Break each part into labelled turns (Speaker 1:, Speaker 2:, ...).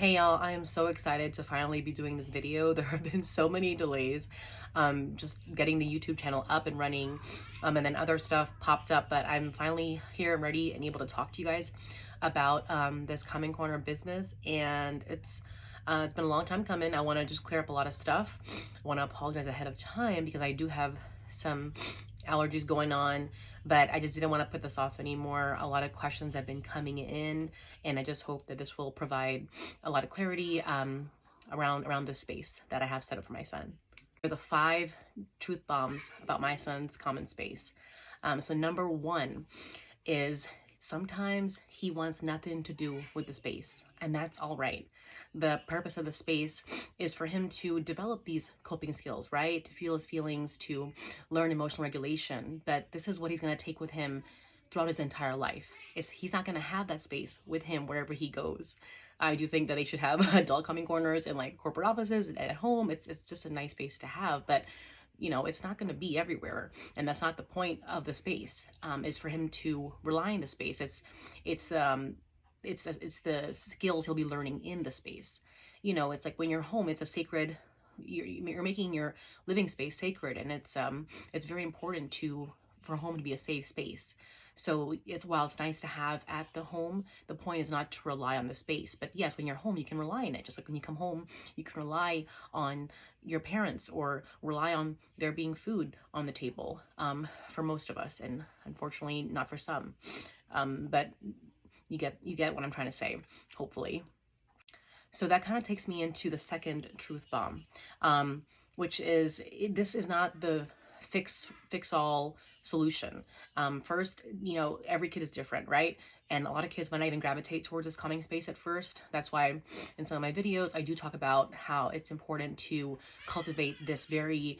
Speaker 1: Hey y'all, I am so excited to finally be doing this video. There have been so many delays, just getting the YouTube channel up and running, and then other stuff popped up, but I'm finally here and ready and able to talk to you guys about this coming corner business, and it's been a long time coming. I want to just clear up a lot of stuff. I want to apologize ahead of time because I do have some allergies going on, but I just didn't want to put this off anymore. A lot of questions have been coming in, and I just hope that this will provide a lot of clarity around this space that I have set up for my son. For the 5 truth bombs about my son's common space. So number 1 is sometimes he wants nothing to do with the space, and that's all right. The purpose of the space is for him to develop these coping skills, right? To feel his feelings, to learn emotional regulation. But this is what he's going to take with him throughout his entire life. If he's not going to have that space with him wherever he goes. I do think that they should have adult coming corners in like corporate offices and at home. It's just a nice space to have, but it's not going to be everywhere, and that's not the point of the space. Is for him to rely on the space. It's the skills he'll be learning in the space. It's like when you're home, it's a sacred. You're making your living space sacred, and it's very important for home to be a safe space. So while it's nice to have at the home, the point is not to rely on the space. But yes, when you're home, you can rely on it. Just like when you come home, you can rely on your parents or rely on there being food on the table, for most of us, and unfortunately not for some. But you get what I'm trying to say, hopefully. So that kind of takes me into the second truth bomb, which is this is not the fix all solution. First, every kid is different, right? And a lot of kids might not even gravitate towards this calming space at first. That's why in some of my videos, I do talk about how it's important to cultivate this very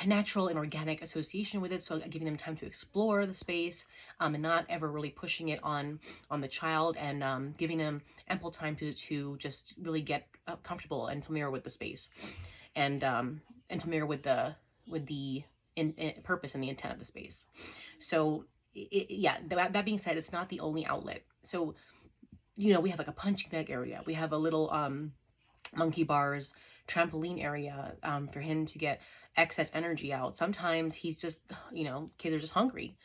Speaker 1: natural and organic association with it. So giving them time to explore the space, and not ever really pushing it on the child, and giving them ample time to just really get comfortable and familiar with the space, and familiar with the purpose and the intent of the space. So that being said, it's not the only outlet. So we have like a punching bag area, we have a little monkey bars, trampoline area, for him to get excess energy out. Sometimes he's just, kids are just hungry,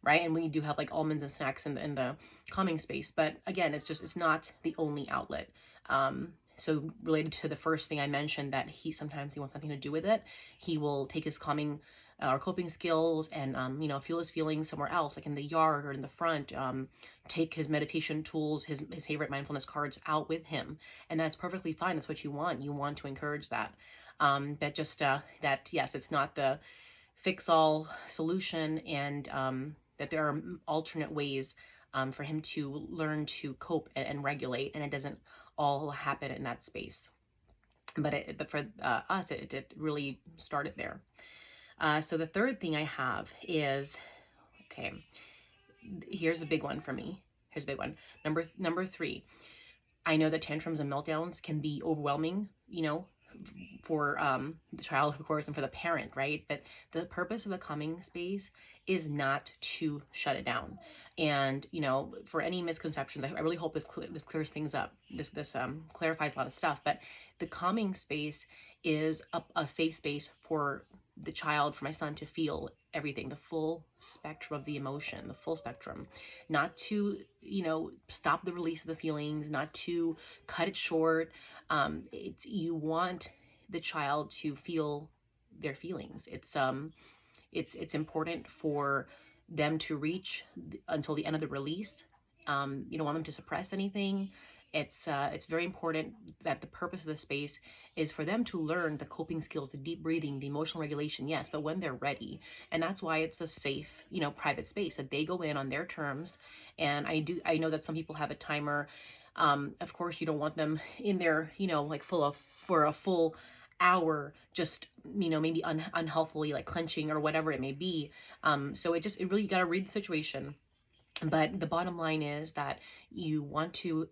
Speaker 1: right? And we do have like almonds and snacks in the calming space, but again, it's not the only outlet. So related to the first thing I mentioned, that sometimes he wants nothing to do with it, he will take his calming or coping skills and feel his feelings somewhere else, like in the yard or in the front. Take his meditation tools, his favorite mindfulness cards out with him, and that's perfectly fine. That's what you want. You want to encourage that. That yes, it's not the fix-all solution, and that there are alternate ways for him to learn to cope and regulate, and it doesn't all happen in that space. But for us, it really started there. So the third thing I have is, okay, here's a big one for me. Here's a big one. Number 3. I know that tantrums and meltdowns can be overwhelming, for the child, of course, and for the parent, right? But the purpose of the calming space is not to shut it down. And, for any misconceptions, I really hope this clears things up. This clarifies a lot of stuff. But the calming space is a safe space for the child, for my son, to feel everything, the full spectrum of the emotion, the full spectrum, not to, stop the release of the feelings, not to cut it short. You want the child to feel their feelings. It's important for them to reach until the end of the release. You don't want them to suppress anything. It's very important that the purpose of the space is for them to learn the coping skills, the deep breathing, the emotional regulation, yes, but when they're ready. And that's why it's a safe, private space that they go in on their terms. And I know that some people have a timer. Of course, you don't want them in there, like for a full hour, just, maybe unhealthfully, like clenching or whatever it may be. So it really got to read the situation. But the bottom line is that you want to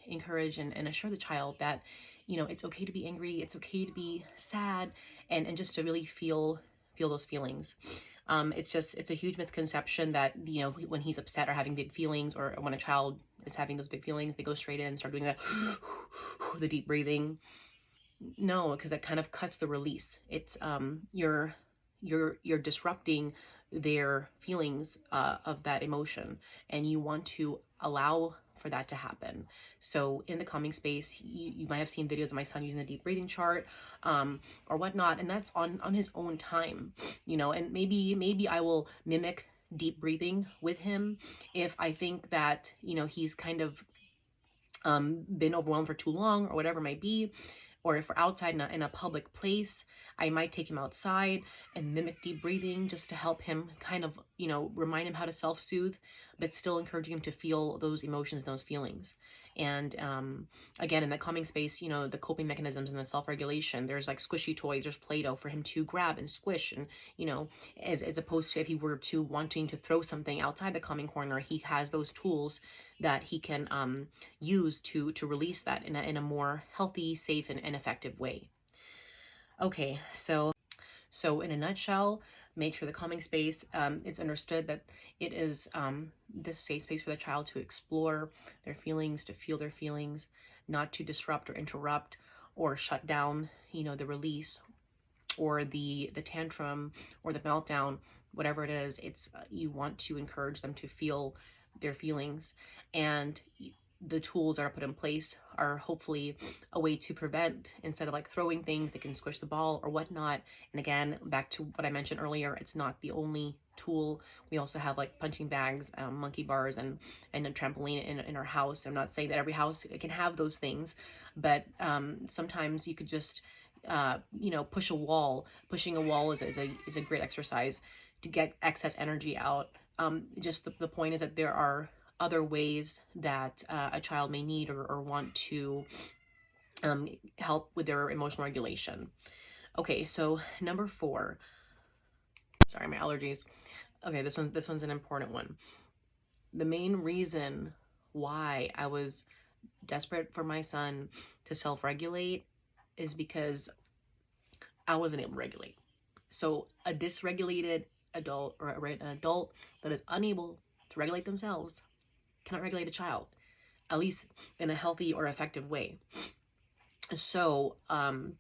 Speaker 1: encourage and assure the child that, it's okay to be angry, it's okay to be sad, and just to really feel those feelings. It's a huge misconception that, when he's upset or having big feelings, or when a child is having those big feelings, they go straight in and start doing that, the deep breathing. No, because that kind of cuts the release. It's you're disrupting their feelings of that emotion, and you want to allow for that to happen. So in the calming space, you might have seen videos of my son using the deep breathing chart or whatnot, and that's on his own time, you know. And maybe I will mimic deep breathing with him if I think that, you know, he's kind of been overwhelmed for too long or whatever it might be. Or if we're outside in a public place, I might take him outside and mimic deep breathing just to help him kind of, you know, remind him how to self-soothe, but still encouraging him to feel those emotions and those feelings. And again, in that calming space, you know, the coping mechanisms and the self-regulation, there's like squishy toys, there's Play-Doh for him to grab and squish. And, you know, as opposed to if he were to wanting to throw something outside the calming corner, he has those tools that he can use to release that in a more healthy, safe, and effective way. Okay, so in a nutshell, make sure the calming space, it's understood that it is this safe space for the child to explore their feelings, to feel their feelings, not to disrupt or interrupt or shut down, you know, the release or the tantrum or the meltdown, whatever it is. It's you want to encourage them to feel their feelings, and the tools that are put in place are hopefully a way to prevent, instead of like throwing things, they can squish the ball or whatnot. And again, back to what I mentioned earlier, it's not the only tool. We also have like punching bags, monkey bars, and a trampoline in our house. I'm not saying that every house can have those things, but sometimes you could just you know, push a wall. Pushing a wall is a great exercise to get excess energy out. Just the point is that there are other ways that a child may need or want to help with their emotional regulation. Okay, so number 4. Sorry, my allergies. Okay, this one's an important one. The main reason why I was desperate for my son to self-regulate is because I wasn't able to regulate. So a dysregulated adult, or an adult that is unable to regulate themselves, cannot regulate a child, at least in a healthy or effective way. So I'm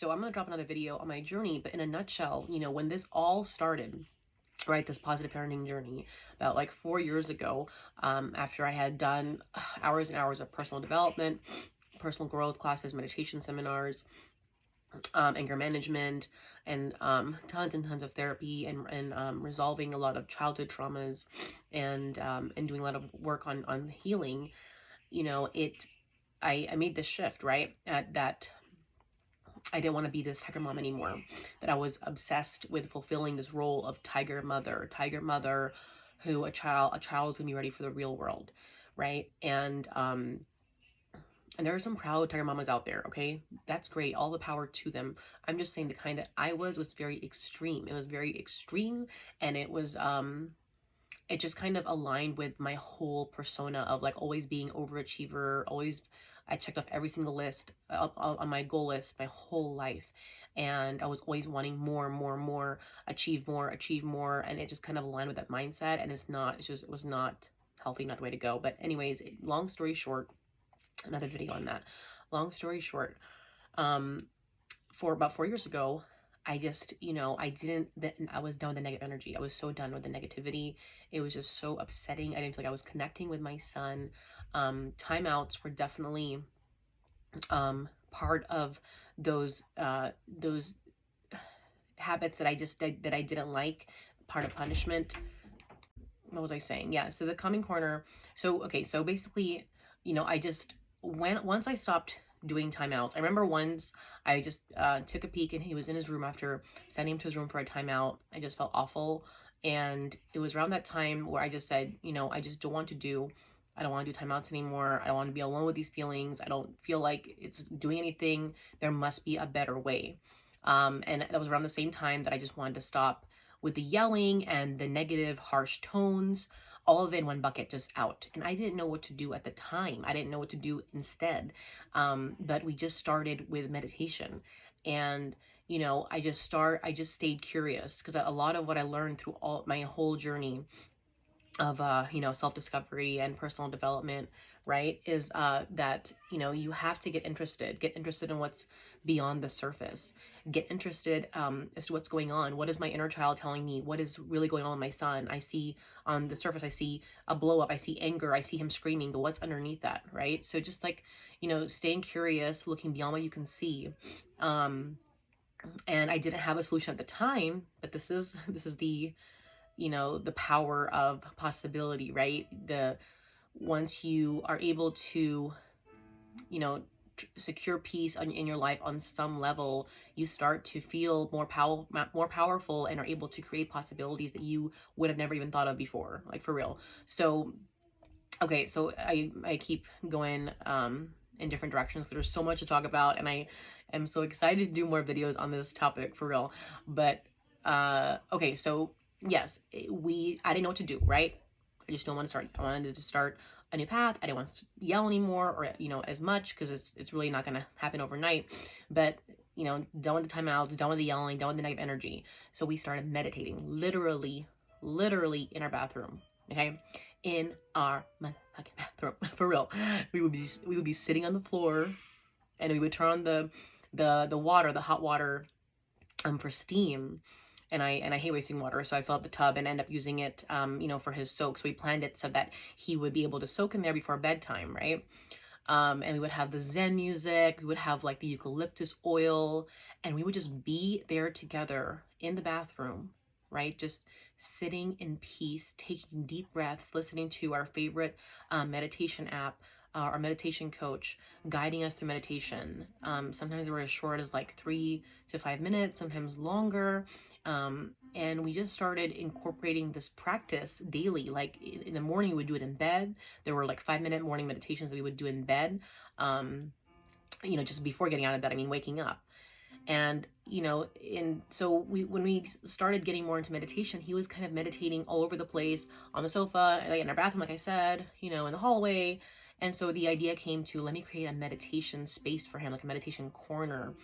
Speaker 1: gonna drop another video on my journey, but in a nutshell, you know, when this all started, right, this positive parenting journey, about like 4 years ago, after I had done hours and hours of personal development, personal growth classes, meditation seminars, anger management, and tons and tons of therapy, and resolving a lot of childhood traumas, and doing a lot of work on healing, you know, I made this shift, right, that I didn't want to be this tiger mom anymore, that I was obsessed with fulfilling this role of tiger mother who a child is going to be ready for the real world, right? And there are some proud tiger mamas out there, okay? That's great. All the power to them. I'm just saying the kind that I was very extreme. It was very extreme, and it was, it just kind of aligned with my whole persona of like always being overachiever, always, I checked off every single list on my goal list my whole life. And I was always wanting more, achieve more. And it just kind of aligned with that mindset. And it was not healthy, not the way to go. But anyways, long story short, another video on that. Long story short, for about 4 years ago, I just, you know, I was done with the negative energy. I was so done with the negativity. It was just so upsetting. I didn't feel like I was connecting with my son. Timeouts were definitely part of those habits that I didn't like, part of punishment. What was I saying? Yeah, so the calming corner. So, okay, so basically, you know, I just once I stopped doing timeouts. I remember once I just took a peek, and he was in his room after sending him to his room for a timeout. I just felt awful. And it was around that time where I just said, you know, I don't want to do timeouts anymore. I don't want to be alone with these feelings. I don't feel like it's doing anything. There must be a better way. And that was around the same time that I just wanted to stop with the yelling and the negative, harsh tones, all of it in one bucket, just out. And I didn't know what to do at the time. I didn't know what to do instead. But we just started with meditation. And, you know, I just stayed curious, because a lot of what I learned through my whole journey of you know, self-discovery and personal development, right, is that, you know, you have to get interested in what's beyond the surface. Get interested as to what's going on. What is my inner child telling me? What is really going on with my son? I see on the surface, I see a blow up, I see anger, I see him screaming, but what's underneath that, right? So just like, you know, staying curious, looking beyond what you can see. And I didn't have a solution at the time, but this is the, you know, the power of possibility, right? The once you are able to, you know, secure peace in your life on some level, you start to feel more powerful, and are able to create possibilities that you would have never even thought of before, like for real. So okay, so I keep going in different directions. There's so much to talk about, and I am so excited to do more videos on this topic, for real. But okay, so yes, I didn't know what to do, right? I just don't want to start. I wanted to start a new path. I didn't want to yell anymore, or, you know, as much, because it's really not going to happen overnight. But, you know, done with the timeouts, done with the yelling, done with the negative energy. So we started meditating, literally in our bathroom. Okay, in our fucking bathroom, for real. We would be sitting on the floor, and we would turn on the water, the hot water, for steam. And I hate wasting water, so I fill up the tub and end up using it, you know, for his soak. So we planned it so that he would be able to soak in there before bedtime, right? And we would have the Zen music, we would have like the eucalyptus oil, and we would just be there together in the bathroom, right? Just sitting in peace, taking deep breaths, listening to our favorite meditation app, our meditation coach guiding us through meditation. Sometimes they were as short as like 3 to 5 minutes, sometimes longer. And we just started incorporating this practice daily. Like in the morning, we would do it in bed. There were like 5-minute morning meditations that we would do in bed. You know, just before getting out of bed, I mean, waking up. And, you know, when we started getting more into meditation, he was kind of meditating all over the place, on the sofa, like in our bathroom, like I said, you know, in the hallway. And so the idea came to, let me create a meditation space for him, like a meditation corner,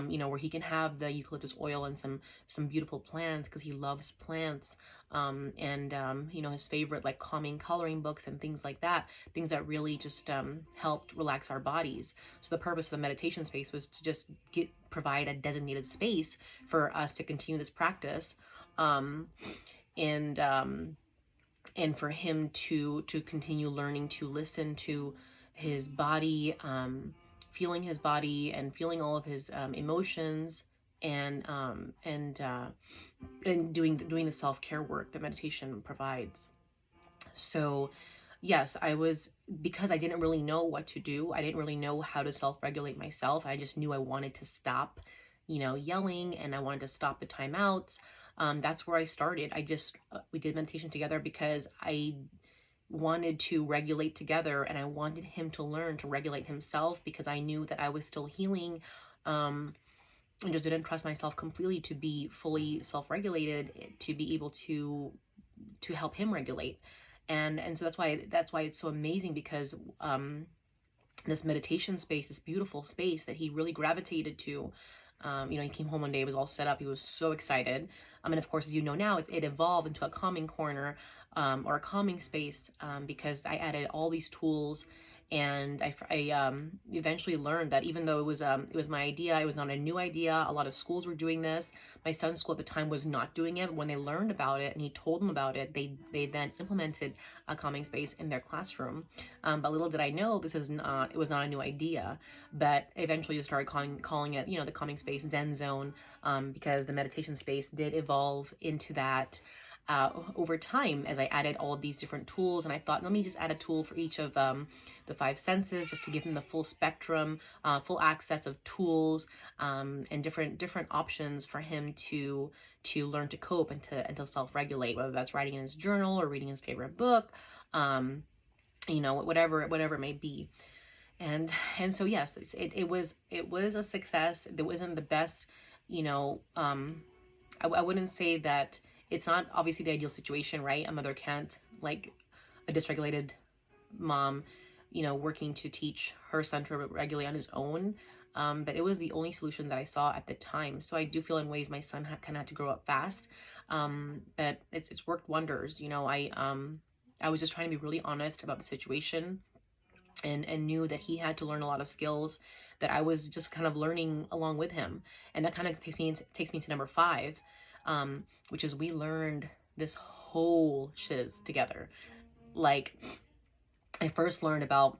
Speaker 1: you know, where he can have the eucalyptus oil and some beautiful plants, because he loves plants, and you know, his favorite like calming coloring books and things like that, things that really just helped relax our bodies. So the purpose of the meditation space was to just provide a designated space for us to continue this practice, and for him to continue learning to listen to his body, feeling his body and feeling all of his emotions, and doing the self-care work that meditation provides. So yes, because I didn't really know what to do, I didn't really know how to self-regulate myself. I just knew I wanted to stop, you know, yelling, and I wanted to stop the timeouts. That's where I started. We did meditation together because I wanted to regulate together, and I wanted him to learn to regulate himself, because I knew that I was still healing, and just didn't trust myself completely to be fully self-regulated, to be able to help him regulate. And so that's why it's so amazing, because this meditation space, this beautiful space that he really gravitated to. You know, he came home one day, it was all set up, he was so excited. And of course, as you know now, it evolved into a calming corner, or a calming space, because I added all these tools. And I eventually learned that even though it was my idea, it was not a new idea. A lot of schools were doing this. My son's school at the time was not doing it. But when they learned about it and he told them about it, they then implemented a calming space in their classroom. But little did I know, it was not a new idea. But eventually just started calling it, you know, the calming space, Zen zone, because the meditation space did evolve into that. Over time, as I added all of these different tools, and I thought, let me just add a tool for each of the 5 senses, just to give them the full spectrum, full access of tools, and different options for him to learn to cope and to self-regulate, whether that's writing in his journal or reading his favorite book, you know, whatever it may be. And so yes, it was a success. It wasn't the best, you know. I wouldn't say that. It's not obviously the ideal situation, right? A mother can't, like a dysregulated mom, you know, working to teach her son to regulate on his own. But it was the only solution that I saw at the time. So I do feel in ways my son kind of had to grow up fast. But it's worked wonders. You know, I was just trying to be really honest about the situation, and knew that he had to learn a lot of skills that I was just kind of learning along with him. And that kind of takes me to number 5, which is we learned this whole shiz together. Like, I first learned about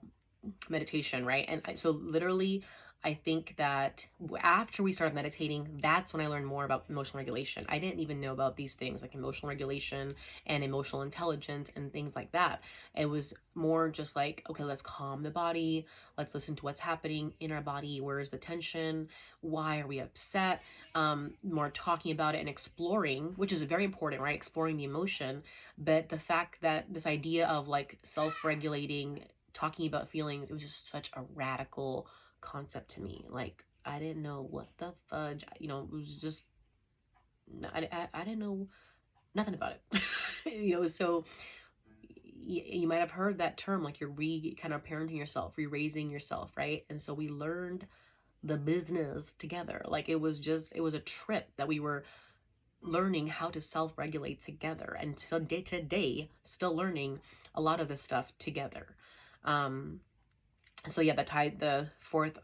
Speaker 1: meditation, right? And so literally, I think that after we started meditating, that's when I learned more about emotional regulation. I didn't even know about these things like emotional regulation and emotional intelligence and things like that. It was more just like, okay, let's calm the body. Let's listen to what's happening in our body. Where's the tension? Why are we upset? More talking about it and exploring, which is very important, right? Exploring the emotion. But the fact that this idea of like self-regulating, talking about feelings, it was just such a radical concept to me. Like, I didn't know what the fudge, it was just, I didn't know nothing about it. So you might have heard that term, like you're kind of parenting yourself, re-raising yourself, right? And so we learned the business together. Like, it was a trip that we were learning how to self-regulate together, and so day to day still learning a lot of this stuff together. So yeah, that tied the 4th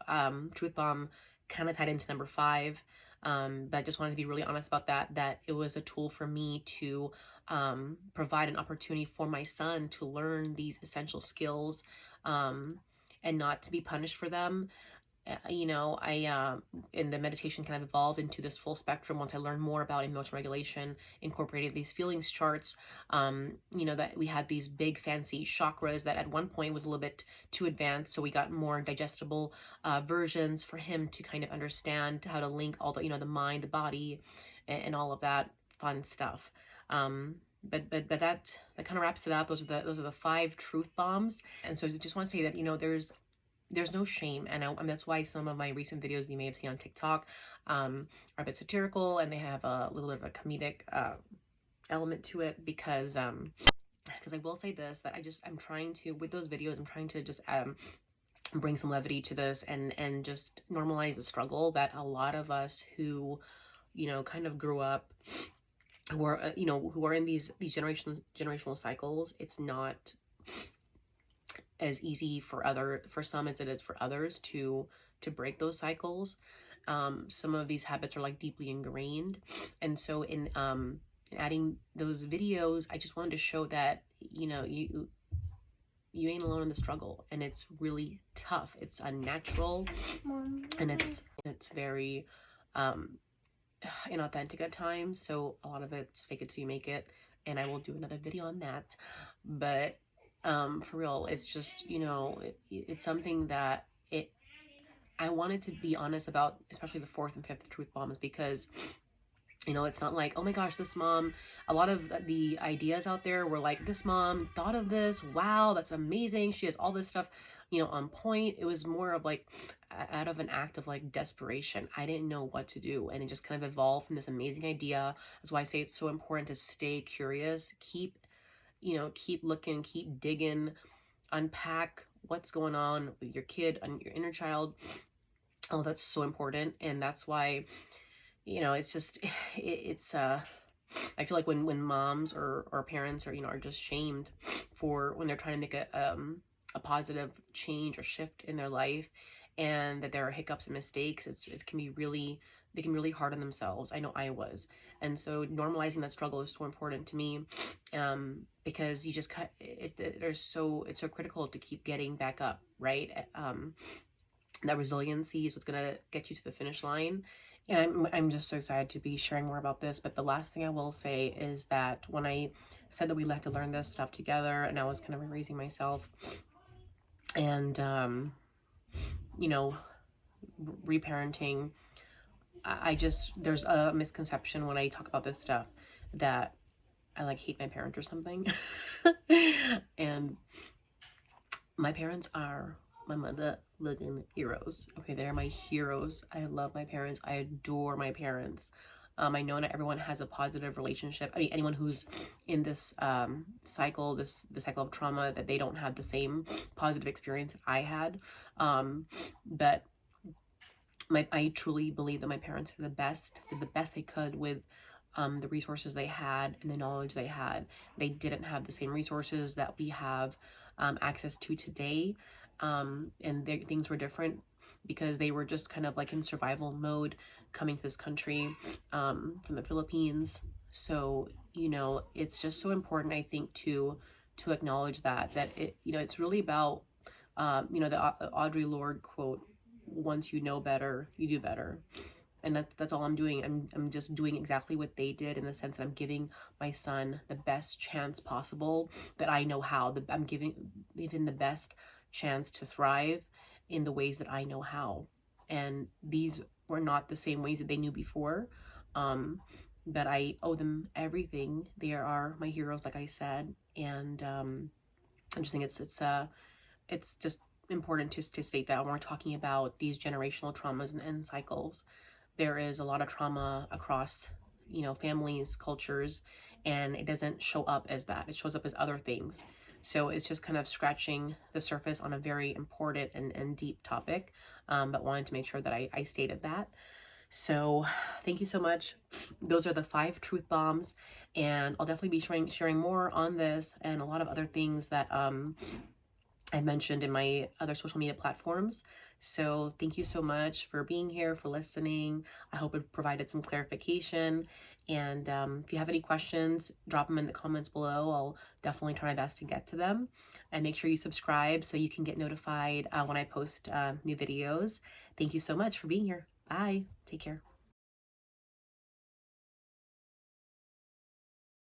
Speaker 1: truth bomb, kind of tied into number 5. But I just wanted to be really honest about that it was a tool for me to provide an opportunity for my son to learn these essential skills, and not to be punished for them. I in the meditation kind of evolved into this full spectrum once I learned more about emotional regulation, incorporated these feelings charts, that we had these big fancy chakras that at one point was a little bit too advanced. So we got more digestible versions for him to kind of understand how to link all the, the mind, the body, and all of that fun stuff. But that kind of wraps it up. Those are the 5 truth bombs. And so I just want to say that, there's no shame, and that's why some of my recent videos you may have seen on TikTok are a bit satirical, and they have a little bit of a comedic element to it, because I will say this, that I'm trying to, with those videos, I'm trying to just bring some levity to this, and just normalize the struggle that a lot of us who, kind of grew up, who are in these generational cycles. It's not as easy for some as it is for others to break those cycles. Some of these habits are like deeply ingrained, and so in adding those videos, I just wanted to show that you ain't alone in the struggle, and it's really tough. It's unnatural, and it's very inauthentic at times. So a lot of it's fake it till you make it, and I will do another video on that. But for real, it's just, it's something that I wanted to be honest about, especially the 4th and 5th truth bombs, because, it's not like, oh my gosh, this mom, a lot of the ideas out there were like, this mom thought of this, wow, that's amazing, she has all this stuff, on point. It was more of like, out of an act of like desperation. I didn't know what to do, and it just kind of evolved from this amazing idea. That's why I say it's so important to stay curious, keep looking, keep digging, unpack what's going on with your kid and your inner child. Oh, that's so important. And that's why, it's just, I feel like when moms or parents are just shamed for when they're trying to make a positive change or shift in their life, and that there are hiccups and mistakes, it can be really, they can really hard on themselves. I know I was. And so normalizing that struggle is so important to me, because you just it's so critical to keep getting back up, right? That resiliency is what's going to get you to the finish line. And I'm just so excited to be sharing more about this. But the last thing I will say is that when I said that we had to learn this stuff together, and I was kind of raising myself, and reparenting, there's a misconception when I talk about this stuff that I like hate my parents or something. And my parents are my mother-loving heroes. Okay, they're my heroes. I love my parents. I adore my parents. I know not everyone has a positive relationship. I mean, anyone who's in this cycle, the cycle of trauma, that they don't have the same positive experience that I had. But I truly believe that my parents did the best they could with the resources they had and the knowledge they had. They didn't have the same resources that we have access to today. And things were different because they were just kind of like in survival mode coming to this country from the Philippines. So, you know, it's just so important, I think, to acknowledge that it, you know, it's really about, you know, the Audre Lorde quote, once you know better, you do better. And that's all I'm doing. I'm just doing exactly what they did, in the sense that I'm giving my son the best chance possible that I know how. I'm giving the best chance to thrive in the ways that I know how. And these were not the same ways that they knew before. But I owe them everything. They are my heroes, like I said. And I just think it's just important to state that when we're talking about these generational traumas and cycles, there is a lot of trauma across, you know, families, cultures, and it doesn't show up as that. It shows up as other things. So it's just kind of scratching the surface on a very important and deep topic, but wanted to make sure that I stated that. So thank you so much. Those are the 5 truth bombs, and I'll definitely be sharing more on this and a lot of other things that I mentioned in my other social media platforms. So thank you so much for being here, for listening. I hope it provided some clarification. And if you have any questions, drop them in the comments below. I'll definitely try my best to get to them. And make sure you subscribe so you can get notified when I post new videos. Thank you so much for being here. Bye. Take care.